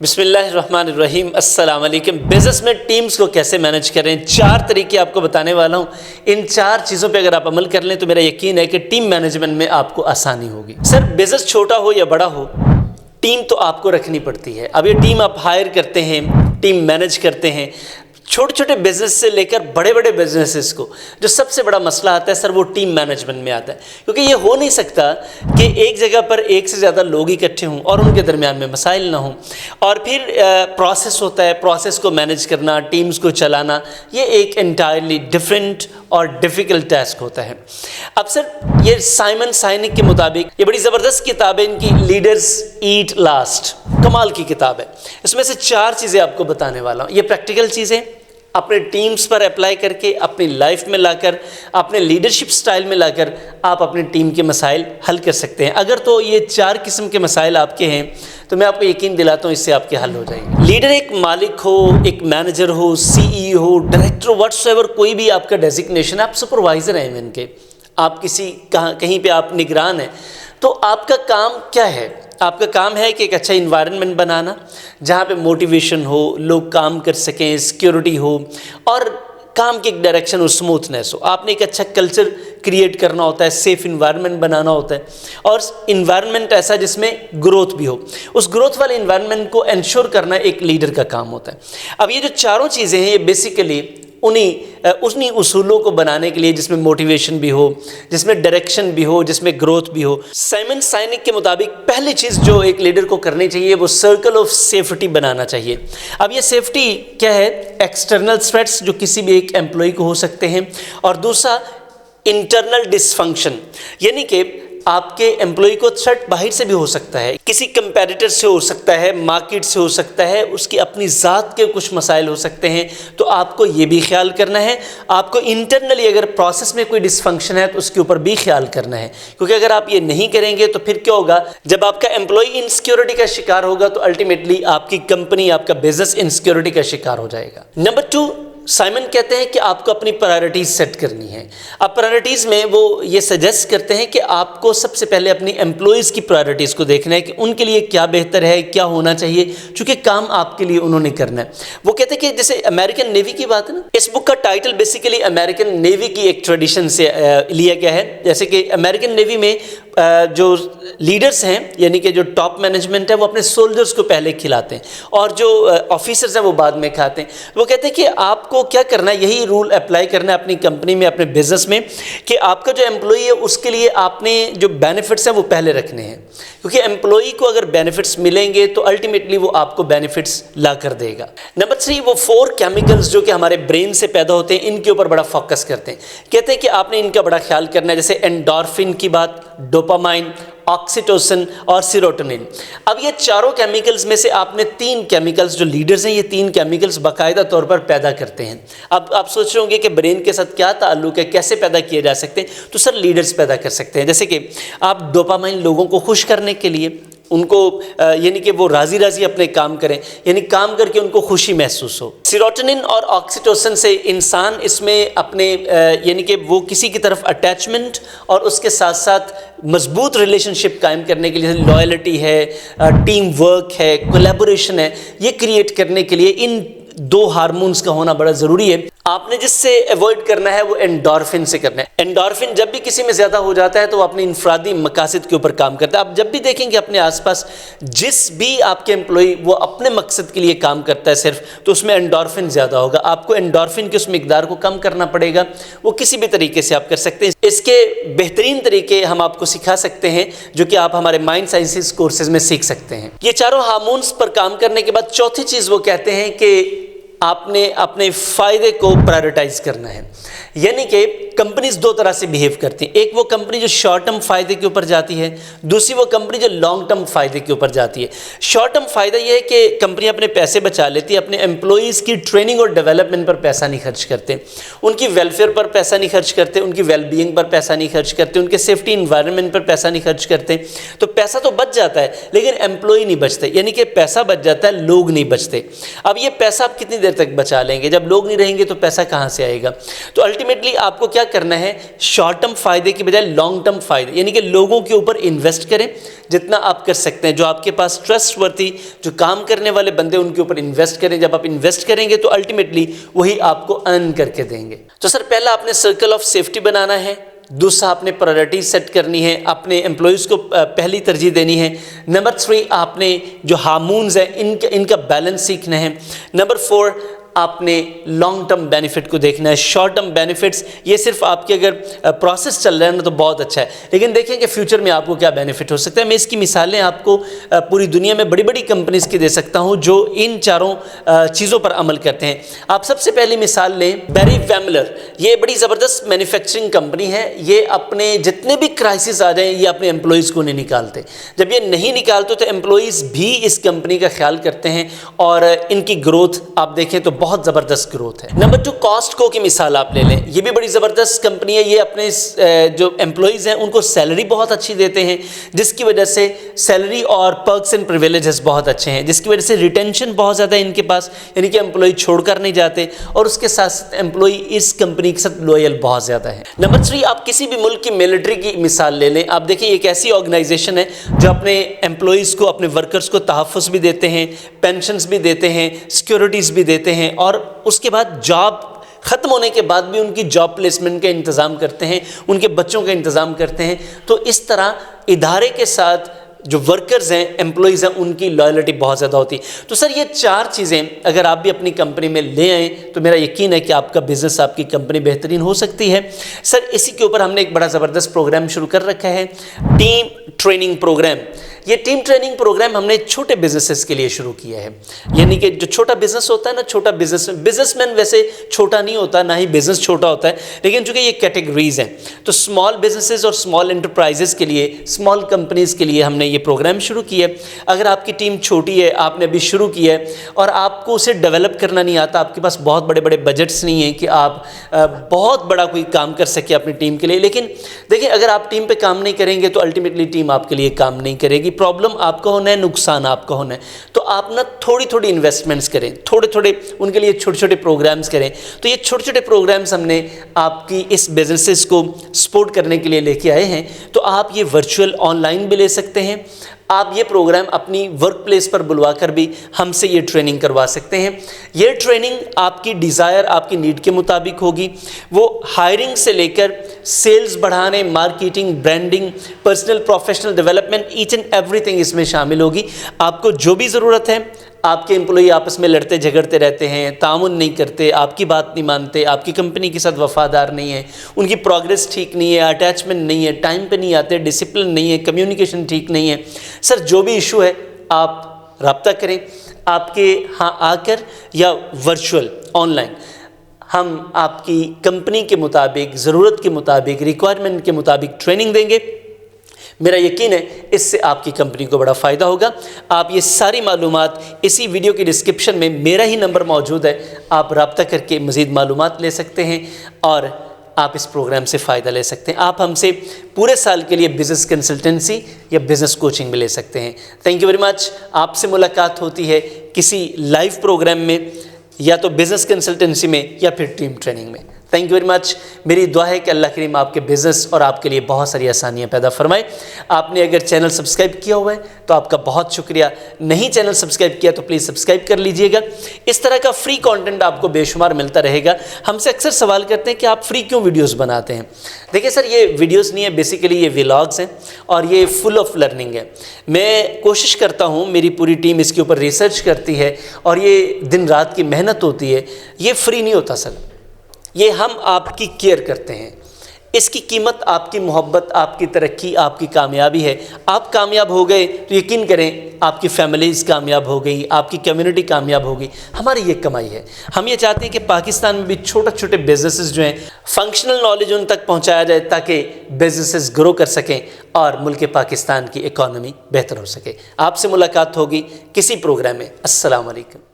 بسم اللہ الرحمن الرحیم۔ السلام علیکم۔ بزنس میں ٹیمز کو کیسے مینج کریں، 4 طریقے آپ کو بتانے والا ہوں۔ ان 4 چیزوں پہ اگر آپ عمل کر لیں تو میرا یقین ہے کہ ٹیم مینجمنٹ میں آپ کو آسانی ہوگی۔ سر بزنس چھوٹا ہو یا بڑا ہو، ٹیم تو آپ کو رکھنی پڑتی ہے۔ اب یہ ٹیم آپ ہائر کرتے ہیں، ٹیم مینج کرتے ہیں۔ چھوٹے چھوٹے بزنس سے لے کر بڑے بڑے بزنسز کو جو سب سے بڑا مسئلہ آتا ہے سر وہ ٹیم مینجمنٹ میں آتا ہے، کیونکہ یہ ہو نہیں سکتا کہ ایک جگہ پر ایک سے زیادہ لوگ اکٹھے ہوں اور ان کے درمیان میں مسائل نہ ہوں، اور پھر پروسیس ہوتا ہے، پروسیس کو مینج کرنا، ٹیمز کو چلانا، یہ ایک انٹائرلی ڈفرینٹ اور ڈیفیکلٹ ٹاسک ہوتا ہے۔ اب سر یہ سائمن سائنک کے مطابق یہ بڑی زبردست کتاب ہے، ان کی لیڈرز ایٹ لاسٹ، کمال کی کتاب ہے۔ اس میں سے 4 چیزیں آپ کو بتانے والا ہوں۔ یہ پریکٹیکل چیزیں اپنے ٹیمز پر اپلائی کر کے، اپنی لائف میں لا کر، اپنے لیڈرشپ سٹائل میں لا کر آپ اپنی ٹیم کے مسائل حل کر سکتے ہیں۔ اگر تو یہ 4 قسم کے مسائل آپ کے ہیں تو میں آپ کو یقین دلاتا ہوں اس سے آپ کے حل ہو جائیں گے۔ لیڈر ایک مالک ہو، ایک مینیجر ہو، CEO ہو، ڈائریکٹر، واٹس ایور کوئی بھی آپ کا ڈیزگنیشن، آپ سپروائزر ہیں ان کے، آپ کہیں پہ آپ نگران ہیں، تو آپ کا کام کیا ہے؟ آپ کا کام ہے کہ ایک اچھا انوائرنمنٹ بنانا جہاں پہ موٹیویشن ہو، لوگ کام کر سکیں، سیکیورٹی ہو، اور کام کی ایک ڈائریکشن اور سموتھنیس ہو۔ آپ نے ایک اچھا کلچر کریٹ کرنا ہوتا ہے، سیف انوائرنمنٹ بنانا ہوتا ہے، اور انوائرنمنٹ ایسا جس میں گروتھ بھی ہو۔ اس گروتھ والے انوائرنمنٹ کو انشور کرنا ایک لیڈر کا کام ہوتا ہے۔ اب یہ جو 4 چیزیں ہیں یہ بیسیکلی انہی اصولوں کو بنانے کے لیے جس میں موٹیویشن بھی ہو، جس میں ڈائریکشن بھی ہو، جس میں گروتھ بھی ہو۔ سائمن سائنک کے مطابق پہلی چیز جو ایک لیڈر کو کرنی چاہیے وہ سرکل آف سیفٹی بنانا چاہیے۔ اب یہ سیفٹی کیا ہے؟ ایکسٹرنل تھریٹس جو کسی بھی ایک ایمپلائی کو ہو سکتے ہیں، اور دوسرا انٹرنل ڈسفنکشن، یعنی کہ آپ کے امپلائی کو تھریٹ باہر سے بھی ہو سکتا ہے، کسی کمپیٹیٹر سے ہو سکتا ہے، مارکیٹ سے ہو سکتا ہے، اس کی اپنی ذات کے کچھ مسائل ہو سکتے ہیں، تو آپ کو یہ بھی خیال کرنا ہے۔ آپ کو انٹرنلی اگر پروسیس میں کوئی ڈسفنکشن ہے تو اس کے اوپر بھی خیال کرنا ہے، کیونکہ اگر آپ یہ نہیں کریں گے تو پھر کیا ہوگا؟ جب آپ کا امپلائی انسیکیورٹی کا شکار ہوگا تو الٹیمیٹلی آپ کی کمپنی، آپ کا بزنس انسیکیورٹی کا شکار ہو جائے گا۔ نمبر 2، سائمن کہتے ہیں کہ آپ کو اپنی پرائرٹیز سیٹ کرنی ہے۔ اب پرائرٹیز میں وہ یہ سجیسٹ کرتے ہیں کہ آپ کو سب سے پہلے اپنی امپلائیز کی پرائرٹیز کو دیکھنا ہے کہ ان کے لیے کیا بہتر ہے، کیا ہونا چاہیے، چونکہ کام آپ کے لیے انہوں نے کرنا ہے۔ وہ کہتے ہیں کہ جیسے امریکن نیوی کی بات ہے نا، اس بک کا ٹائٹل بیسیکلی امریکن نیوی کی ایک ٹریڈیشن سے لیا گیا ہے۔ جیسے کہ امریکن نیوی میں جو لیڈرز ہیں، یعنی کہ جو ٹاپ مینجمنٹ ہے، وہ اپنے سولجرز کو پہلے کھلاتے ہیں اور جو آفیسرز ہیں وہ بعد میں کھاتے ہیں۔ وہ کہتے ہیں کہ آپ کو کیا کرنا ہے، یہی رول اپلائی کرنا ہے اپنی کمپنی میں، اپنے بزنس میں، کہ آپ کا جو امپلائی ہے اس کے لیے آپ نے جو بینیفٹس ہیں وہ پہلے رکھنے ہیں، کیونکہ امپلائی کو اگر بینیفٹس ملیں گے تو الٹیمیٹلی وہ آپ کو بینیفٹس لا کر دے گا۔ نمبر 3، وہ 4 کیمیکلز جو کہ ہمارے برین سے پیدا ہوتے ہیں، ان کے اوپر بڑا فوکس کرتے ہیں۔ کہتے ہیں کہ آپ نے ان کا بڑا خیال کرنا ہے، جیسے انڈورفن کی بات، ڈوپامائن، آکسیٹوسن اور سیروٹونن۔ اب یہ 4 کیمیکلز میں سے آپ نے 3 کیمیکلز، جو لیڈرز ہیں یہ 3 کیمیکلز باقاعدہ طور پر پیدا کرتے ہیں۔ اب آپ سوچ رہے ہوں گے کہ برین کے ساتھ کیا تعلق ہے، کیسے پیدا کیے جا سکتے ہیں؟ تو سر لیڈرز پیدا کر سکتے ہیں۔ جیسے کہ آپ ڈوپامائن لوگوں کو خوش کرنے کے لیے، ان کو یعنی کہ وہ راضی راضی اپنے کام کریں، یعنی کام کر کے ان کو خوشی محسوس ہو۔ سیروٹونن اور آکسیٹوسن سے انسان اس میں اپنے یعنی کہ وہ کسی کی طرف اٹیچمنٹ اور اس کے ساتھ ساتھ مضبوط ریلیشن شپ قائم کرنے کے لیے لائلٹی ہے، ٹیم ورک ہے، کولیبوریشن ہے، یہ کریٹ کرنے کے لیے ان 2 ہارمونز کا ہونا بڑا ضروری ہے۔ آپ نے جس سے ایوائڈ کرنا ہے وہ انڈورفن سے کرنا ہے۔ انڈورفن جب بھی کسی میں زیادہ ہو جاتا ہے تو وہ اپنی انفرادی مقاصد کے اوپر کام کرتا ہے۔ آپ جب بھی دیکھیں گے اپنے آس پاس جس بھی آپ کے امپلائی وہ اپنے مقصد کے لیے کام کرتا ہے صرف، تو اس میں انڈورفن زیادہ ہوگا۔ آپ کو انڈورفن کی اس مقدار کو کم کرنا پڑے گا، وہ کسی بھی طریقے سے آپ کر سکتے ہیں۔ اس کے بہترین طریقے ہم آپ کو سکھا سکتے ہیں جو کہ آپ ہمارے مائنڈ سائنسز کورسز میں سیکھ سکتے ہیں۔ یہ 4 ہارمونز پر کام کرنے کے بعد چوتھی چیز وہ کہتے ہیں کہ آپ نے اپنے فائدے کو پرائرٹائز کرنا ہے، یعنی کہ کمپنیز 2 طرح سے بیہیو کرتی ہیں۔ ایک وہ کمپنی جو شارٹ ٹرم فائدے کے اوپر جاتی ہے، دوسری وہ کمپنی جو لانگ ٹرم فائدے کے اوپر جاتی ہے۔ شارٹ ٹرم فائدہ یہ ہے کہ کمپنی اپنے پیسے بچا لیتی ہے، اپنے امپلائیز کی ٹریننگ اور ڈیولپمنٹ پر پیسہ نہیں خرچ کرتے، ان کی ویلفیئر پر پیسہ نہیں خرچ کرتے، ان کی ویل بینگ پر پیسہ نہیں خرچ کرتے، ان کے سیفٹی انوائرنمنٹ پر پیسہ نہیں خرچ کرتے۔ تو پیسہ تو بچ جاتا ہے لیکن امپلائی نہیں بچتے، یعنی کہ پیسہ بچ جاتا ہے، لوگ نہیں بچتے۔ اب یہ پیسہ آپ کتنی دیر تک بچا لیں گے؟ جب لوگ نہیں رہیں گے تو پیسہ کہاں سے آئے گا؟ تو الٹیمیٹلی آپ کو کیا करना है, शॉर्ट टर्म फ़ायदे की बजाय लॉन्ग टर्म फ़ायदे, यानी कि लोगों के ऊपर इन्वेस्ट करें जितना आप कर सकते हैं। जो आपके पास ट्रस्टवर्थी जो काम करने वाले बंदे उनके ऊपर इन्वेस्ट करें। जब आप इन्वेस्ट करेंगे तो अल्टीमेटली वही आपको अर्न करके देंगे। तो सर पहला आपने सर्कल ऑफ सेफ्टी बनाना है, दूसरा आपने प्रायोरिटी सेट करनी है, अपने एम्प्लॉयज़ को पहली तरजीह देनी है। नंबर 3 आपने जो हार्मोन्स हैं इनका बैलेंस सीखना है। नंबर 4 आपने लॉन्ग टर्म बेनिफिट को देखना है। शॉर्ट टर्म बेनिफिट्स ये सिर्फ आपके अगर प्रोसेस चल रहा है ना तो बहुत अच्छा है, लेकिन देखें कि फ्यूचर में आपको क्या बेनिफिट हो सकता है। मैं इसकी मिसालें आपको पूरी दुनिया में बड़ी बड़ी कंपनीज की दे सकता हूं जो इन चारों चीज़ों पर अमल करते हैं। आप सबसे पहली मिसाल लें बेरी वैमलर, ये बड़ी ज़बरदस्त मैन्युफैक्चरिंग कंपनी है। ये अपने जितने भी क्राइसिस आ जाएं ये अपने एम्प्लॉयज़ को नहीं निकालते। जब ये नहीं निकालते तो एम्प्लॉयज़ भी इस कंपनी का ख्याल करते हैं और इनकी ग्रोथ आप देखें तो बहुत ज़बरदस्त ग्रोथ है। नंबर 2 कॉस्टको की मिसाल आप ले लें, ये भी बड़ी ज़बरदस्त कंपनी है। ये अपने जो एम्प्लॉयज़ हैं उनको सैलरी बहुत अच्छी देते हैं, जिसकी वजह से सैलरी और पर्क्स एंड प्रिविलेजेस बहुत अच्छे हैं, जिसकी वजह से रिटेंशन बहुत ज़्यादा है इनके पास, यानी कि एम्प्लॉय छोड़कर नहीं जाते और उसके साथ एम्प्लॉय इस कंपनी के साथ लॉयल बहुत ज़्यादा है। नंबर 3 आप किसी भी मुल्क की मिलिट्री की मिसाल ले लें। आप देखिए एक ऐसी ऑर्गेनाइजेशन है जो अपने एम्प्लॉयज़ को, अपने वर्कर्स को तहफ़्फ़ुज़ भी देते हैं, पेंशन्स भी देते हैं, सिक्योरिटीज़ भी देते हैं और उसके बाद जॉब ख़त्म होने के बाद भी उनकी जॉब प्लेसमेंट का इंतज़ाम करते हैं, उनके बच्चों का इंतज़ाम करते हैं। तो इस तरह इदारे के साथ जो वर्कर्स हैं, एम्प्लॉयज़ हैं, उनकी लॉयल्टी बहुत ज़्यादा होती है। तो सर ये 4 चीज़ें अगर आप भी अपनी कंपनी में ले आएँ तो मेरा यकीन है कि आपका बिज़नेस, आपकी कंपनी बेहतरीन हो सकती है। सर इसी के ऊपर हमने एक बड़ा ज़बरदस्त प्रोग्राम शुरू कर रखा है, टीम ट्रेनिंग प्रोग्राम। ये टीम ट्रेनिंग प्रोग्राम हमने छोटे बिजनेसेस के लिए शुरू किया है, यानी कि जो छोटा बिजनेस होता है ना, छोटा बिजनेसमैन वैसे छोटा नहीं होता, ना ही बिजनेस छोटा होता है, लेकिन चूंकि ये कैटेगरीज हैं तो स्मॉल बिजनेसेस और स्मॉल एंटरप्राइजेस के लिए, स्मॉल कंपनीज के लिए हमने ये प्रोग्राम शुरू किया है। अगर आपकी टीम छोटी है, आपने अभी शुरू किया है और आपको उसे डेवलप करना नहीं आता, आपके पास बहुत बड़े बड़े बजट्स नहीं हैं कि आप बहुत बड़ा कोई काम कर सके अपनी टीम के लिए, लेकिन देखिए अगर आप टीम पे काम नहीं करेंगे तो अल्टीमेटली टीम आपके लिए काम नहीं करेगी। प्रॉब्लम आपका होना है, नुकसान आपका होना है। तो आप ना थोड़ी थोड़ी इन्वेस्टमेंट्स करें, थोड़े थोड़े उनके लिए छोटे छोटे प्रोग्राम्स करें। तो ये छोटे छोटे प्रोग्राम्स हमने आपकी इस बिजनेसेस को सपोर्ट करने के लिए लेके आए हैं। तो आप ये वर्चुअल ऑनलाइन भी ले सकते हैं, आप ये प्रोग्राम अपनी वर्क प्लेस पर बुलवा कर भी हमसे ये ट्रेनिंग करवा सकते हैं। ये ट्रेनिंग आपकी डिज़ायर, आपकी नीड के मुताबिक होगी। वो हायरिंग से लेकर सेल्स बढ़ाने, marketing, branding, personal professional development, each and everything इसमें शामिल होगी। आपको जो भी ज़रूरत है, आपके एम्प्लॉई आपस में लड़ते झगड़ते रहते हैं, तामुन नहीं करते, आपकी बात नहीं मानते, आपकी कंपनी के साथ वफादार नहीं है, उनकी प्रोग्रेस ठीक नहीं है, अटैचमेंट नहीं है, टाइम पे नहीं आते, डिसिप्लिन नहीं है, कम्युनिकेशन ठीक नहीं है, सर जो भी इशू है आप रब्ता करें आपके यहाँ आकर या वर्चुअल ऑनलाइन। हम आपकी कंपनी के मुताबिक, ज़रूरत के मुताबिक, रिक्वायरमेंट के मुताबिक ट्रेनिंग देंगे। मेरा यकीन है इससे आपकी कंपनी को बड़ा फ़ायदा होगा। आप ये सारी मालूमात इसी वीडियो की डिस्क्रिप्शन में मेरा ही नंबर मौजूद है, आप रब्ता करके मज़ीद मालूमात ले सकते हैं और आप इस प्रोग्राम से फ़ायदा ले सकते हैं। आप हमसे पूरे साल के लिए बिज़नेस कंसल्टेंसी या बिज़नेस कोचिंग भी ले सकते हैं। Thank you very much. आपसे मुलाकात होती है किसी लाइव प्रोग्राम में, या तो बिज़नेस कंसल्टेंसी में या फिर टीम ट्रेनिंग में। Thank you very much. मेरी दुआ है कि अल्लाह करीम आपके बिज़नेस और आपके लिए बहुत सारी आसानियाँ पैदा फरमाए। आपने अगर चैनल सब्सक्राइब किया हुआ है तो आपका बहुत शुक्रिया, नहीं चैनल सब्सक्राइब किया तो प्लीज़ सब्सक्राइब कर लीजिएगा। इस तरह का फ्री कंटेंट आपको बेशुमार मिलता रहेगा। हमसे अक्सर सवाल करते हैं कि आप फ्री क्यों वीडियोज़ बनाते हैं। देखिए सर, ये वीडियोज़ नहीं है, बेसिकली ये व्लॉग्स हैं और ये फुल ऑफ लर्निंग है। मैं कोशिश करता हूँ, मेरी पूरी टीम इसके ऊपर रिसर्च करती है और ये दिन रात की मेहनत होती है। ये फ्री नहीं होता सर, ये हम आपकी केयर करते हैं। इसकी कीमत आपकी मोहब्बत, आपकी तरक्की, आपकी कामयाबी है। आप कामयाब हो गए तो यकीन करें आपकी फैमिलीज़ कामयाब हो गई, आपकी कम्युनिटी कामयाब हो गई। हमारी ये कमाई है। हम ये चाहते हैं कि पाकिस्तान में भी छोटे छोटे बिजनेसेस जो हैं, फंक्शनल नॉलेज उन तक पहुंचाया जाए ताकि बिजनेसेस ग्रो कर सकें और मुल्क पाकिस्तान की इकॉनमी बेहतर हो सके। आपसे मुलाकात होगी किसी प्रोग्राम में। अस्सलाम वालेकुम।